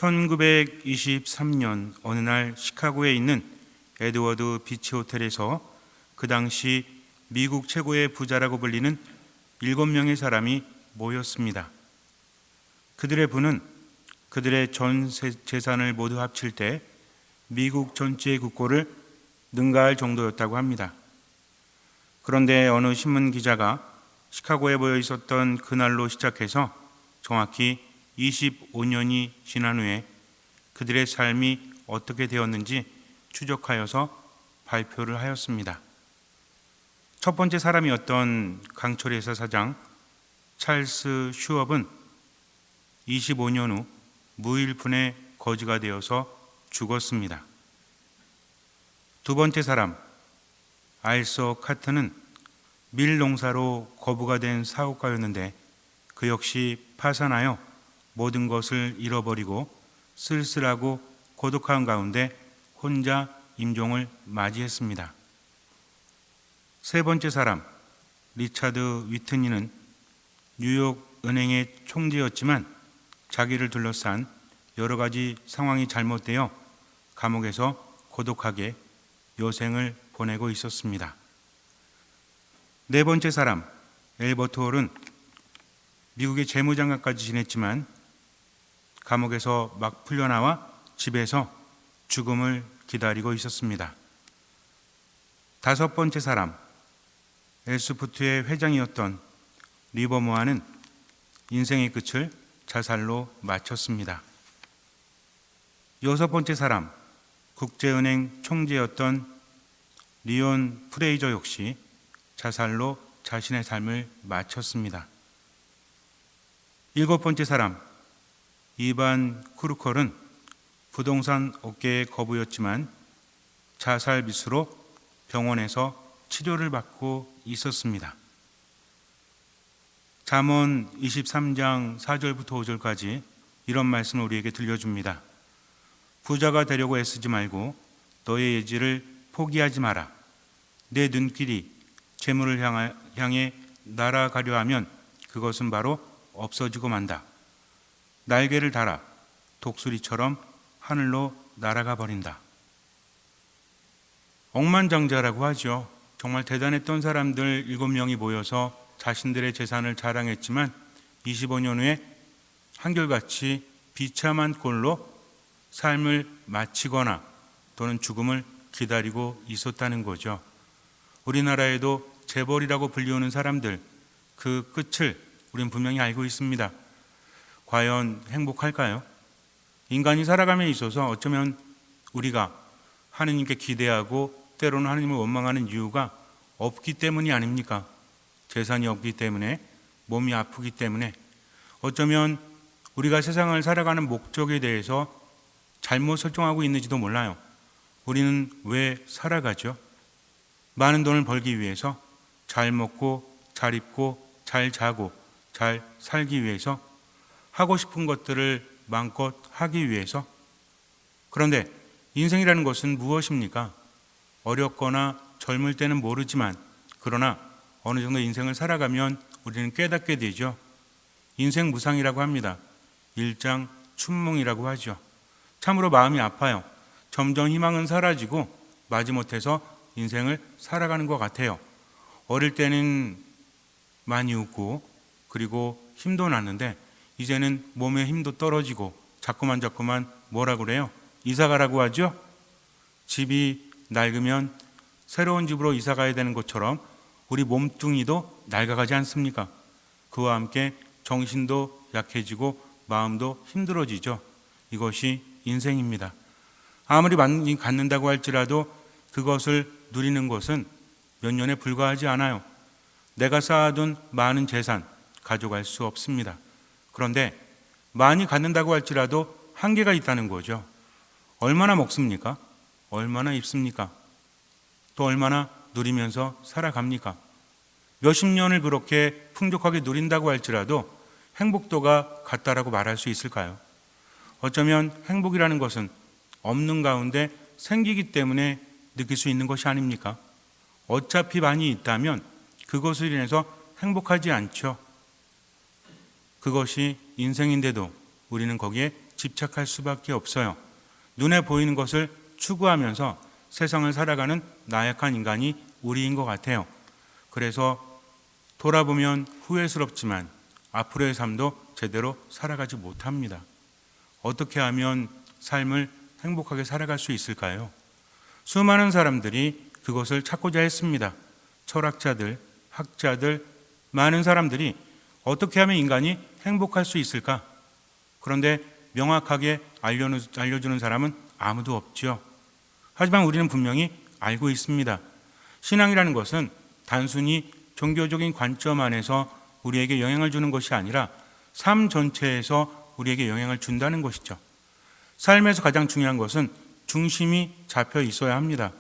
1923년 어느 날 시카고에 있는 에드워드 비치 호텔에서 그 당시 미국 최고의 부자라고 불리는 7명의 사람이 모였습니다. 그들의 부는 그들의 전 재산을 모두 합칠 때 미국 전체의 국고를 능가할 정도였다고 합니다. 그런데 어느 신문 기자가 시카고에 모여 있었던 그날로 시작해서 정확히 25년이 지난 후에 그들의 삶이 어떻게 되었는지 추적하여서 발표를 하였습니다. 첫 번째 사람이었던 강철 회사 사장 찰스 슈업은 25년 후 무일푼의 거지가 되어서 죽었습니다. 두 번째 사람 알서 카트는 밀 농사로 거부가 된 사업가였는데 그 역시 파산하여 모든 것을 잃어버리고 쓸쓸하고 고독한 가운데 혼자 임종을 맞이했습니다. 세 번째 사람 리차드 위트니는 뉴욕 은행의 총재였지만 자기를 둘러싼 여러 가지 상황이 잘못되어 감옥에서 고독하게 여생을 보내고 있었습니다. 네 번째 사람 엘버트 홀은 미국의 재무장관까지 지냈지만 감옥에서 막 풀려나와 집에서 죽음을 기다리고 있었습니다. 다섯 번째 사람 엘스푸트의 회장이었던 리버모어는 인생의 끝을 자살로 마쳤습니다. 여섯 번째 사람 국제은행 총재였던 리온 프레이저 역시 자살로 자신의 삶을 마쳤습니다. 일곱 번째 사람 이반 쿠르컬은 부동산 업계의 거부였지만 자살 미수로 병원에서 치료를 받고 있었습니다. 잠언 23장 4절부터 5절까지 이런 말씀을 우리에게 들려줍니다. 부자가 되려고 애쓰지 말고 너의 예지를 포기하지 마라. 내 눈길이 재물을 향해 날아가려 하면 그것은 바로 없어지고 만다. 날개를 달아 독수리처럼 하늘로 날아가 버린다. 억만장자라고 하죠. 정말 대단했던 사람들 7명이 모여서 자신들의 재산을 자랑했지만 25년 후에 한결같이 비참한 꼴로 삶을 마치거나 또는 죽음을 기다리고 있었다는 거죠. 우리나라에도 재벌이라고 불리우는 사람들 그 끝을 우리는 분명히 알고 있습니다. 과연 행복할까요? 인간이 살아감에 있어서 어쩌면 우리가 하느님께 기대하고 때로는 하느님을 원망하는 이유가 없기 때문이 아닙니까? 재산이 없기 때문에, 몸이 아프기 때문에, 어쩌면 우리가 세상을 살아가는 목적에 대해서 잘못 설정하고 있는지도 몰라요. 우리는 왜 살아가죠? 많은 돈을 벌기 위해서, 잘 먹고 잘 입고 잘 자고 잘 살기 위해서, 하고 싶은 것들을 마음껏 하기 위해서. 그런데 인생이라는 것은 무엇입니까? 어렵거나 젊을 때는 모르지만 그러나 어느 정도 인생을 살아가면 우리는 깨닫게 되죠. 인생 무상이라고 합니다. 일장 춘몽이라고 하죠. 참으로 마음이 아파요. 점점 희망은 사라지고 마지못해서 인생을 살아가는 것 같아요. 어릴 때는 많이 웃고 그리고 힘도 났는데 이제는 몸의 힘도 떨어지고 자꾸만 뭐라 그래요? 이사 가라고 하죠? 집이 낡으면 새로운 집으로 이사 가야 되는 것처럼 우리 몸뚱이도 낡아가지 않습니까? 그와 함께 정신도 약해지고 마음도 힘들어지죠. 이것이 인생입니다. 아무리 많이 갖는다고 할지라도 그것을 누리는 것은 몇 년에 불과하지 않아요. 내가 쌓아둔 많은 재산 가져갈 수 없습니다. 그런데 많이 갖는다고 할지라도 한계가 있다는 거죠. 얼마나 먹습니까? 얼마나 입습니까? 또 얼마나 누리면서 살아갑니까? 몇십 년을 그렇게 풍족하게 누린다고 할지라도 행복도가 같다라고 말할 수 있을까요? 어쩌면 행복이라는 것은 없는 가운데 생기기 때문에 느낄 수 있는 것이 아닙니까? 어차피 많이 있다면 그것을 인해서 행복하지 않죠. 그것이 인생인데도 우리는 거기에 집착할 수밖에 없어요. 눈에 보이는 것을 추구하면서 세상을 살아가는 나약한 인간이 우리인 것 같아요. 그래서 돌아보면 후회스럽지만 앞으로의 삶도 제대로 살아가지 못합니다. 어떻게 하면 삶을 행복하게 살아갈 수 있을까요? 수많은 사람들이 그것을 찾고자 했습니다. 철학자들, 학자들, 많은 사람들이 어떻게 하면 인간이 행복할 수 있을까? 그런데 명확하게 알려주는 사람은 아무도 없죠. 하지만 우리는 분명히 알고 있습니다. 신앙이라는 것은 단순히 종교적인 관점 안에서 우리에게 영향을 주는 것이 아니라 삶 전체에서 우리에게 영향을 준다는 것이죠. 삶에서 가장 중요한 것은 중심이 잡혀 있어야 합니다.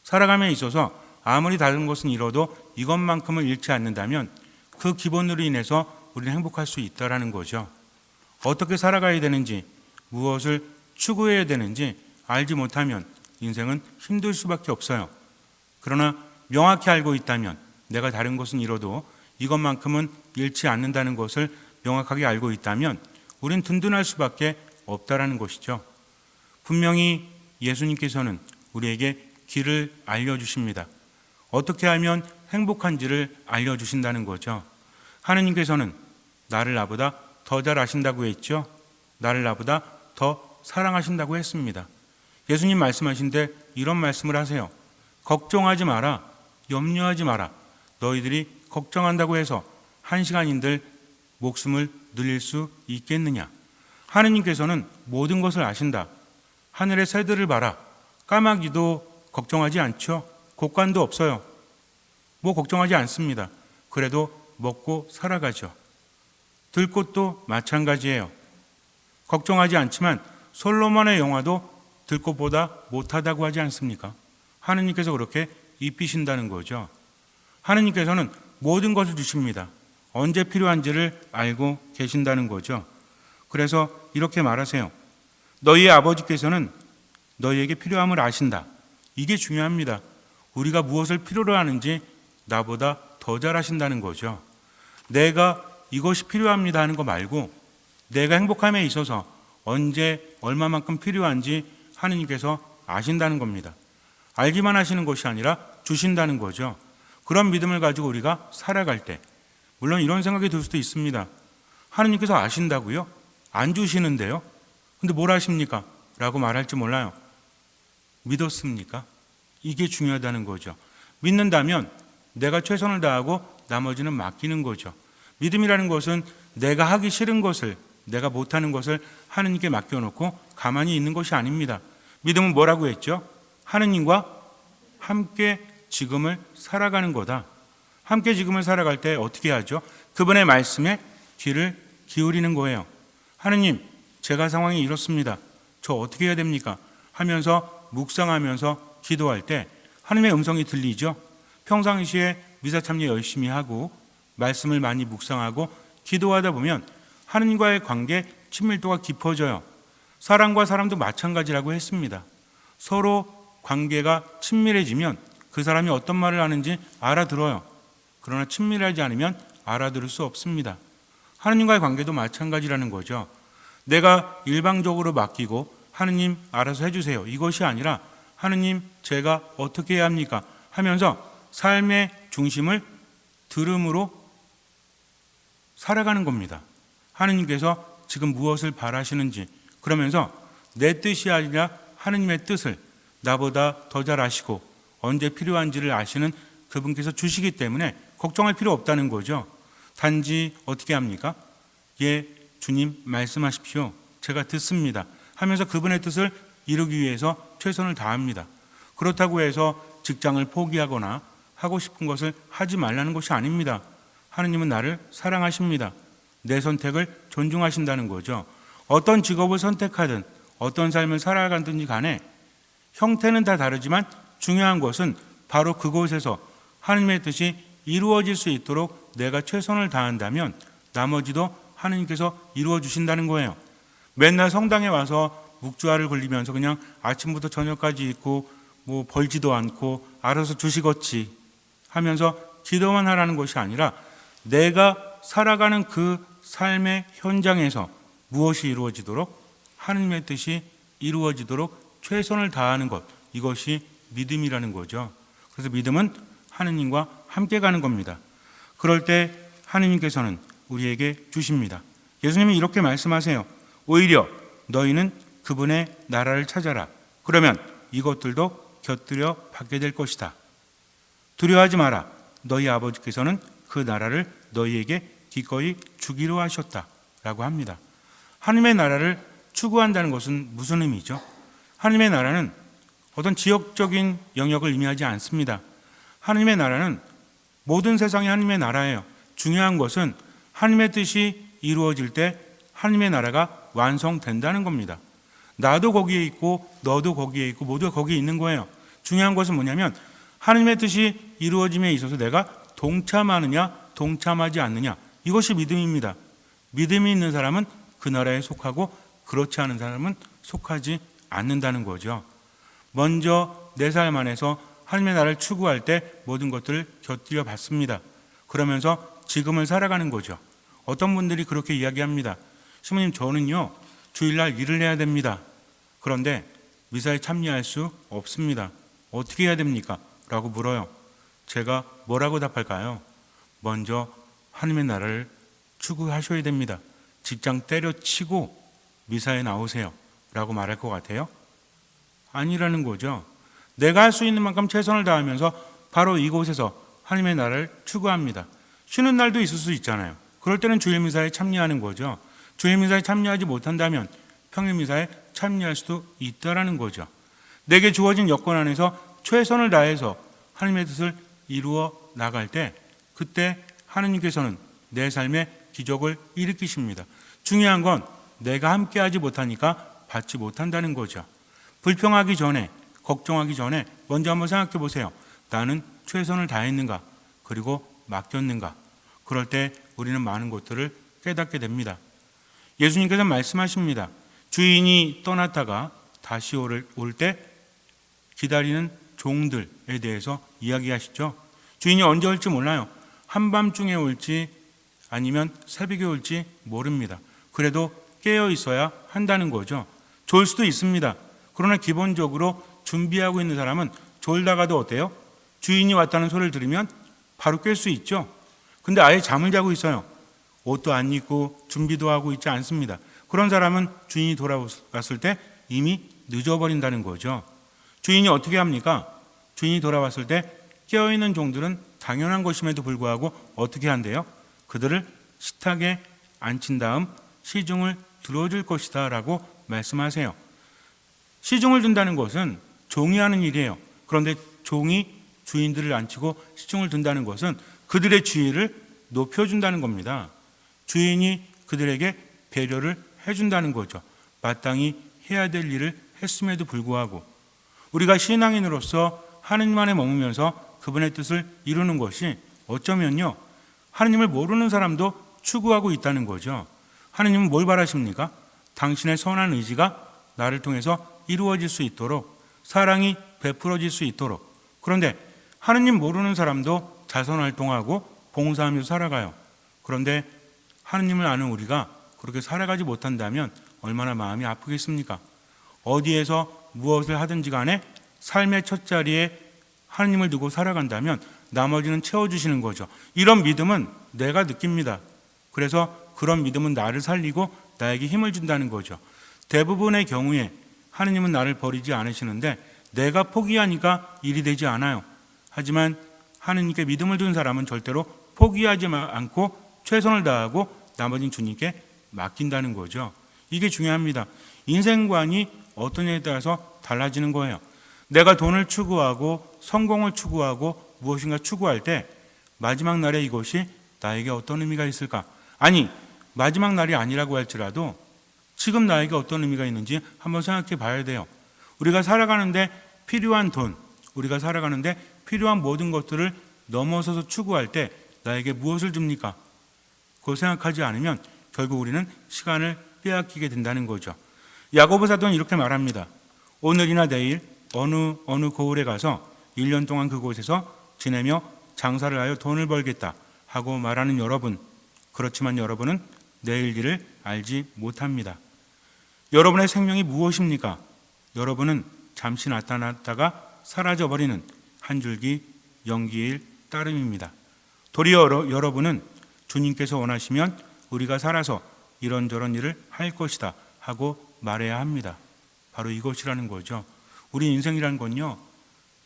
살아감에 있어서 아무리 다른 것은 잃어도 이것만큼을 잃지 않는다면 그 기본으로 인해서 우리는 행복할 수 있다는 거죠. 어떻게 살아가야 되는지, 무엇을 추구해야 되는지 알지 못하면 인생은 힘들 수밖에 없어요. 그러나 명확히 알고 있다면 내가 다른 것은 잃어도 이것만큼은 잃지 않는다는 것을 명확하게 알고 있다면 우린 든든할 수밖에 없다라는 것이죠. 분명히 예수님께서는 우리에게 길을 알려주십니다. 어떻게 하면 행복한지를 알려주신다는 거죠. 하느님께서는 나를 나보다 더 잘 아신다고 했죠. 나를 나보다 더 사랑하신다고 했습니다. 예수님 말씀하신데 이런 말씀을 하세요. 걱정하지 마라. 염려하지 마라. 너희들이 걱정한다고 해서 한 시간인들 목숨을 늘릴 수 있겠느냐. 하느님께서는 모든 것을 아신다. 하늘의 새들을 봐라. 까마귀도 걱정하지 않죠. 곡간도 없어요. 뭐 걱정하지 않습니다. 그래도 먹고 살아가죠. 들꽃도 마찬가지예요. 걱정하지 않지만 솔로몬의 영화도 들꽃보다 못하다고 하지 않습니까? 하느님께서 그렇게 입히신다는 거죠. 하느님께서는 모든 것을 주십니다. 언제 필요한지를 알고 계신다는 거죠. 그래서 이렇게 말하세요. 너희의 아버지께서는 너희에게 필요함을 아신다. 이게 중요합니다. 우리가 무엇을 필요로 하는지 나보다 더 잘 아신다는 거죠. 내가 이것이 필요합니다 하는 거 말고 내가 행복함에 있어서 언제 얼마만큼 필요한지 하느님께서 아신다는 겁니다. 알기만 하시는 것이 아니라 주신다는 거죠. 그런 믿음을 가지고 우리가 살아갈 때 물론 이런 생각이 들 수도 있습니다. 하느님께서 아신다고요? 안 주시는데요? 근데 뭘 아십니까? 라고 말할지 몰라요. 믿었습니까? 이게 중요하다는 거죠. 믿는다면 내가 최선을 다하고 나머지는 맡기는 거죠. 믿음이라는 것은 내가 하기 싫은 것을, 내가 못하는 것을 하느님께 맡겨놓고 가만히 있는 것이 아닙니다. 믿음은 뭐라고 했죠? 하느님과 함께 지금을 살아가는 거다. 함께 지금을 살아갈 때 어떻게 하죠? 그분의 말씀에 귀를 기울이는 거예요. 하느님, 제가 상황이 이렇습니다. 저 어떻게 해야 됩니까? 하면서 묵상하면서 기도할 때 하느님의 음성이 들리죠. 평상시에 미사참여 열심히 하고 말씀을 많이 묵상하고 기도하다 보면 하느님과의 관계 친밀도가 깊어져요. 사람과 사람도 마찬가지라고 했습니다. 서로 관계가 친밀해지면 그 사람이 어떤 말을 하는지 알아들어요. 그러나 친밀하지 않으면 알아들을 수 없습니다. 하느님과의 관계도 마찬가지라는 거죠. 내가 일방적으로 맡기고 하느님 알아서 해주세요. 이것이 아니라 하느님 제가 어떻게 해야 합니까? 하면서 삶의 중심을 들음으로 살아가는 겁니다. 하느님께서 지금 무엇을 바라시는지 그러면서 내 뜻이 아니라 하느님의 뜻을 나보다 더 잘 아시고 언제 필요한지를 아시는 그분께서 주시기 때문에 걱정할 필요 없다는 거죠. 단지 어떻게 합니까? 예, 주님 말씀하십시오. 제가 듣습니다. 하면서 그분의 뜻을 이루기 위해서 최선을 다합니다. 그렇다고 해서 직장을 포기하거나 하고 싶은 것을 하지 말라는 것이 아닙니다. 하느님은 나를 사랑하십니다. 내 선택을 존중하신다는 거죠. 어떤 직업을 선택하든 어떤 삶을 살아가든지 간에 형태는 다 다르지만 중요한 것은 바로 그곳에서 하느님의 뜻이 이루어질 수 있도록 내가 최선을 다한다면 나머지도 하느님께서 이루어 주신다는 거예요. 맨날 성당에 와서 묵주알을 굴리면서 그냥 아침부터 저녁까지 있고 뭐 벌지도 않고 알아서 주시겠지 하면서 기도만 하라는 것이 아니라 내가 살아가는 그 삶의 현장에서 무엇이 이루어지도록 하느님의 뜻이 이루어지도록 최선을 다하는 것, 이것이 믿음이라는 거죠. 그래서 믿음은 하느님과 함께 가는 겁니다. 그럴 때 하느님께서는 우리에게 주십니다. 예수님이 이렇게 말씀하세요. 오히려 너희는 그분의 나라를 찾아라. 그러면 이것들도 곁들여 받게 될 것이다. 두려워하지 마라. 너희 아버지께서는 그 나라를 너희에게 기꺼이 주기로 하셨다. 라고 합니다. 하나님의 나라를 추구한다는 것은 무슨 의미죠? 하나님의 나라는 어떤 지역적인 영역을 의미하지 않습니다. 하나님의 나라는 모든 세상이 하나님의 나라예요. 중요한 것은 하나님의 뜻이 이루어질 때 하나님의 나라가 완성된다는 겁니다. 나도 거기에 있고 너도 거기에 있고 모두가 거기에 있는 거예요. 중요한 것은 뭐냐면 하나님의 뜻이 이루어짐에 있어서 내가 동참하느냐 동참하지 않느냐, 이것이 믿음입니다. 믿음이 있는 사람은 그 나라에 속하고 그렇지 않은 사람은 속하지 않는다는 거죠. 먼저 내 삶 안에서 하나님의 나라를 추구할 때 모든 것들을 곁들여 받습니다. 그러면서 지금을 살아가는 거죠. 어떤 분들이 그렇게 이야기합니다. 시모님, 저는요 주일날 일을 해야 됩니다. 그런데 미사에 참여할 수 없습니다. 어떻게 해야 됩니까? 라고 물어요. 제가 뭐라고 답할까요? 먼저 하나님의 나라를 추구하셔야 됩니다. 직장 때려치고 미사에 나오세요. 라고 말할 것 같아요? 아니라는 거죠. 내가 할 수 있는 만큼 최선을 다하면서 바로 이곳에서 하나님의 나라를 추구합니다. 쉬는 날도 있을 수 있잖아요. 그럴 때는 주일 미사에 참여하는 거죠. 주일 미사에 참여하지 못한다면 평일 미사에 참여할 수도 있다라는 거죠. 내게 주어진 여건 안에서 최선을 다해서 하나님의 뜻을 이루어 나갈 때 그때 하나님께서는 내 삶에 기적을 일으키십니다. 중요한 건 내가 함께하지 못하니까 받지 못한다는 거죠. 불평하기 전에, 걱정하기 전에 먼저 한번 생각해 보세요. 나는 최선을 다했는가? 그리고 맡겼는가? 그럴 때 우리는 많은 것들을 깨닫게 됩니다. 예수님께서 말씀하십니다. 주인이 떠났다가 다시 올 때 기다리는 종들에 대해서 이야기하시죠. 주인이 언제 올지 몰라요. 한밤중에 올지 아니면 새벽에 올지 모릅니다. 그래도 깨어 있어야 한다는 거죠. 졸 수도 있습니다. 그러나 기본적으로 준비하고 있는 사람은 졸다가도 어때요? 주인이 왔다는 소리를 들으면 바로 깰 수 있죠. 근데 아예 잠을 자고 있어요. 옷도 안 입고 준비도 하고 있지 않습니다. 그런 사람은 주인이 돌아왔을 때 이미 늦어버린다는 거죠. 주인이 어떻게 합니까? 주인이 돌아왔을 때 깨어있는 종들은 당연한 것임에도 불구하고 어떻게 한대요? 그들을 식탁에 앉힌 다음 시중을 들어줄 것이다 라고 말씀하세요. 시중을 든다는 것은 종이 하는 일이에요. 그런데 종이 주인들을 앉히고 시중을 든다는 것은 그들의 지위를 높여준다는 겁니다. 주인이 그들에게 배려를 해준다는 거죠. 마땅히 해야 될 일을 했음에도 불구하고 우리가 신앙인으로서 하느님 안에 머무면서 그분의 뜻을 이루는 것이 어쩌면요 하느님을 모르는 사람도 추구하고 있다는 거죠. 하느님은 뭘 바라십니까? 당신의 선한 의지가 나를 통해서 이루어질 수 있도록, 사랑이 베풀어질 수 있도록. 그런데 하느님 모르는 사람도 자선활동하고 봉사하면서 살아가요. 그런데 하느님을 아는 우리가 그렇게 살아가지 못한다면 얼마나 마음이 아프겠습니까? 어디에서 무엇을 하든지 간에 삶의 첫 자리에 하느님을 두고 살아간다면 나머지는 채워주시는 거죠. 이런 믿음은 내가 느낍니다. 그래서 그런 믿음은 나를 살리고 나에게 힘을 준다는 거죠. 대부분의 경우에 하느님은 나를 버리지 않으시는데 내가 포기하니까 일이 되지 않아요. 하지만 하느님께 믿음을 둔 사람은 절대로 포기하지 않고 최선을 다하고 나머지는 주님께 맡긴다는 거죠. 이게 중요합니다. 인생관이 어떤 일에 따라서 달라지는 거예요. 내가 돈을 추구하고 성공을 추구하고 무엇인가 추구할 때 마지막 날에 이것이 나에게 어떤 의미가 있을까? 아니, 마지막 날이 아니라고 할지라도 지금 나에게 어떤 의미가 있는지 한번 생각해 봐야 돼요. 우리가 살아가는데 필요한 돈, 우리가 살아가는데 필요한 모든 것들을 넘어서서 추구할 때 나에게 무엇을 줍니까? 그걸 생각하지 않으면 결국 우리는 시간을 빼앗기게 된다는 거죠. 야고보 사도는 이렇게 말합니다. 오늘이나 내일 어느 고을에 가서 1년 동안 그곳에서 지내며 장사를 하여 돈을 벌겠다 하고 말하는 여러분, 그렇지만 여러분은 내일 일을 알지 못합니다. 여러분의 생명이 무엇입니까? 여러분은 잠시 나타났다가 사라져버리는 한 줄기 연기일 따름입니다. 도리어 여러분은 주님께서 원하시면 우리가 살아서 이런저런 일을 할 것이다 하고 말해야 합니다. 바로 이것이라는 거죠. 우리 인생이란 건요,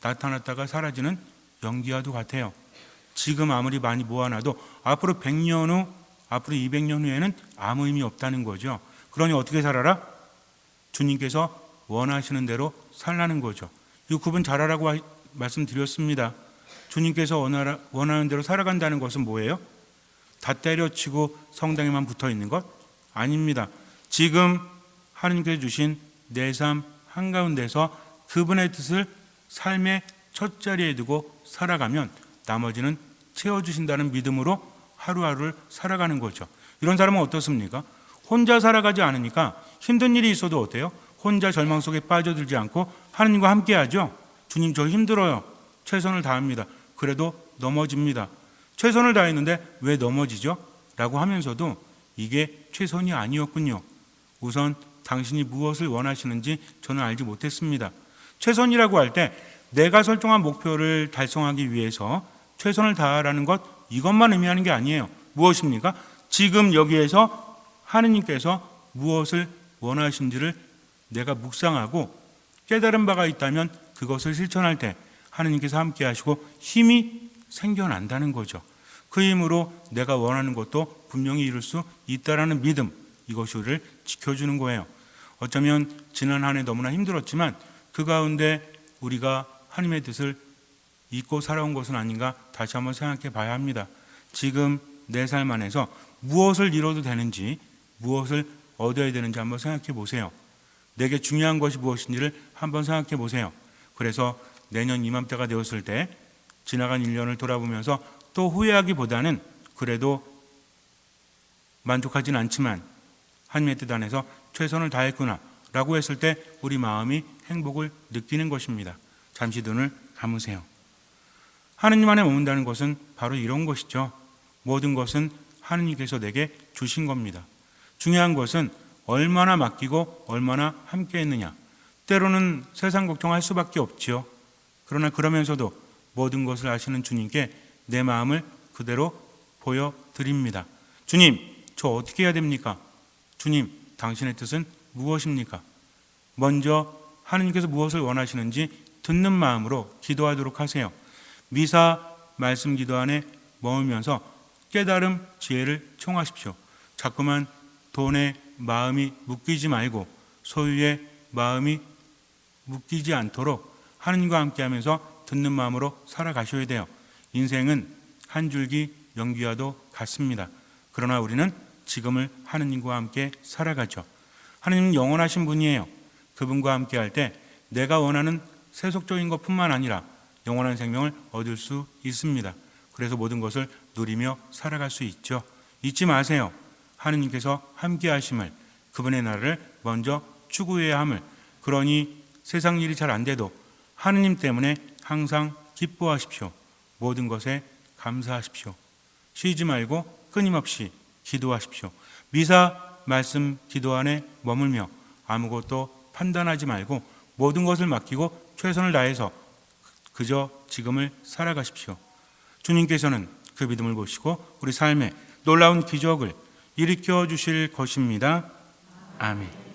나타났다가 사라지는 연기와도 같아요. 지금 아무리 많이 모아놔도 앞으로 100년 후, 앞으로 200년 후에는 아무 의미 없다는 거죠. 그러니 어떻게 살아라? 주님께서 원하시는 대로 살라는 거죠. 이 구분 잘하라고 말씀드렸습니다. 주님께서 원하는 대로 살아간다는 것은 뭐예요? 다 때려치고 성당에만 붙어 있는 것? 아닙니다. 지금 하나님께서 주신 내 삶 한가운데서 그분의 뜻을 삶의 첫 자리에 두고 살아가면 나머지는 채워주신다는 믿음으로 하루하루를 살아가는 거죠. 이런 사람은 어떻습니까? 혼자 살아가지 않으니까 힘든 일이 있어도 어때요? 혼자 절망 속에 빠져들지 않고 하나님과 함께 하죠. 주님, 저 힘들어요. 최선을 다합니다. 그래도 넘어집니다. 최선을 다했는데 왜 넘어지죠? 라고 하면서도 이게 최선이 아니었군요. 우선 당신이 무엇을 원하시는지 저는 알지 못했습니다. 최선이라고 할 때 내가 설정한 목표를 달성하기 위해서 최선을 다하라는 것, 이것만 의미하는 게 아니에요. 무엇입니까? 지금 여기에서 하느님께서 무엇을 원하신지를 내가 묵상하고 깨달은 바가 있다면 그것을 실천할 때 하느님께서 함께 하시고 힘이 생겨난다는 거죠. 그 힘으로 내가 원하는 것도 분명히 이룰 수 있다라는 믿음, 이것이 우리를 지켜주는 거예요. 어쩌면 지난 한 해 너무나 힘들었지만 그 가운데 우리가 하나님의 뜻을 잊고 살아온 것은 아닌가 다시 한번 생각해 봐야 합니다. 지금 내 삶 안에서 무엇을 이뤄도 되는지, 무엇을 얻어야 되는지 한번 생각해 보세요. 내게 중요한 것이 무엇인지를 한번 생각해 보세요. 그래서 내년 이맘때가 되었을 때 지나간 1년을 돌아보면서 또 후회하기보다는 그래도 만족하진 않지만 하나님의 뜻 안에서 최선을 다했구나 라고 했을 때 우리 마음이 행복을 느끼는 것입니다. 잠시 눈을 감으세요. 하느님 안에 머문다는 것은 바로 이런 것이죠. 모든 것은 하느님께서 내게 주신 겁니다. 중요한 것은 얼마나 맡기고 얼마나 함께 했느냐. 때로는 세상 걱정할 수밖에 없지요. 그러나 그러면서도 모든 것을 아시는 주님께 내 마음을 그대로 보여드립니다. 주님, 저 어떻게 해야 됩니까? 주님, 당신의 뜻은 무엇입니까? 먼저 하느님께서 무엇을 원하시는지 듣는 마음으로 기도하도록 하세요. 미사 말씀 기도 안에 머물면서 깨달음, 지혜를 청하십시오. 자꾸만 돈에 마음이 묶이지 말고 소유에 마음이 묶이지 않도록 하느님과 함께하면서 듣는 마음으로 살아가셔야 돼요. 인생은 한 줄기 연기와도 같습니다. 그러나 우리는 지금을 하느님과 함께 살아가죠. 하느님은 영원하신 분이에요. 그분과 함께할 때 내가 원하는 세속적인 것뿐만 아니라 영원한 생명을 얻을 수 있습니다. 그래서 모든 것을 누리며 살아갈 수 있죠. 잊지 마세요. 하느님께서 함께 하심을, 그분의 나라를 먼저 추구해야 함을. 그러니 세상 일이 잘 안 돼도 하느님 때문에 항상 기뻐하십시오. 모든 것에 감사하십시오. 쉬지 말고 끊임없이 기도하십시오. 미사 말씀 기도 안에 머물며 아무것도 판단하지 말고 모든 것을 맡기고 최선을 다해서 그저 지금을 살아가십시오. 주님께서는 그 믿음을 보시고 우리 삶에 놀라운 기적을 일으켜 주실 것입니다. 아멘.